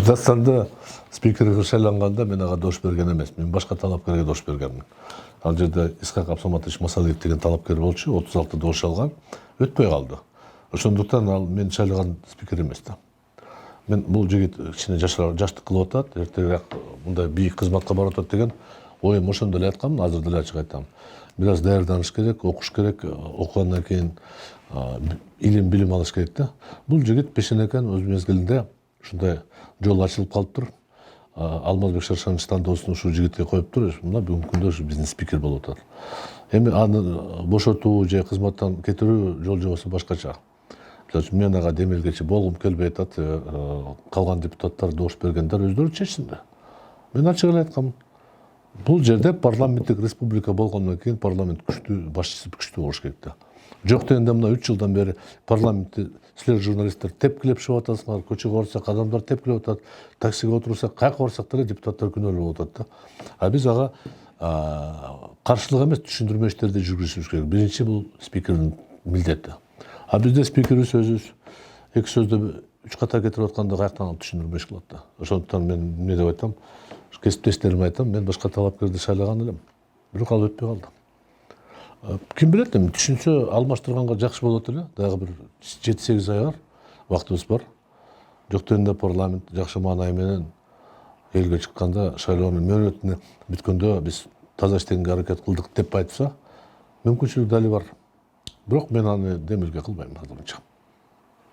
Дастанда спикерге шайланганда мен ага дош берген эмес. Мен башка талапкерге дош бергенмин. Ал жерде Исхак Абсаматович Масалиев деген талапкер болчу, 36 дош алган, өтпөй калды. Ошондуктан ал мен шайлаган спикер эмес да. Мен бул жигит кичине жаштык кылып атат, эртеээк мындай бийик кызматка барып атат деген оюм ошондо эле айткам, азыр деле ачык айтам. Бир аз даярданыш керек, окуш керек, окугандан кийин билим алыш керек да. Бул жигит пешенекен өз мезгилинде ушундай жол ачылып калыптыр. Алмазбек Шаршанович тандоосун ушул жигитке коюптур. Мына бүгүнкү күндө ушу биздин спикер болуп атат. Эми аны бошотуу же кызматтан кетирүү жол жобосу башкача. Мен ага демелгечи болгум келбей атат, калган депутаттар дош бергендер өздөрү чечсин да. Мен ачык эле айткам. Бул жерде парламенттик республика болгондон кийин парламент күчтүү, башчысы күчтүү болуш керек да. Жок дегенде мына 3 жылдан бери парламентти силер журналисттер тепкилеп чыгып атасыңар, көчөгө барсак адамдар тепкилеп атат, таксиге отурсак, каяка барсак деле депутаттар күнөөлүү болуп атат да. Биз ага каршылык эмес, түшүндүрмө иштерди жүргүзүшүбүз керек. Биринчи бул спикердин милдети. Бизде спикерибиз өзүбүз эки сөздү 3 ката кетирип атканда каяктан алып түшүндүрмө иш кылат да. Ошондуктан мен эмне деп айтам, кесиптештериме айтам, мен башка талапкерди шайлаган элем. Бирок ал өтпөй калды. Ким билет, эми түшүнсө алмаштырганга жакшы болот эле. Дагы бир 7-8 ай бар, убактыбыз бар. Жок дегенде парламент жакшы маанай менен элге чыкканда шайлоонун мөөнөтүнө бүткөндө биз таза иштегенге аракет кылдык деп айтса, мүмкүнчүлүк дали бар. Бирок мен аны демилге кылбайм азырынча.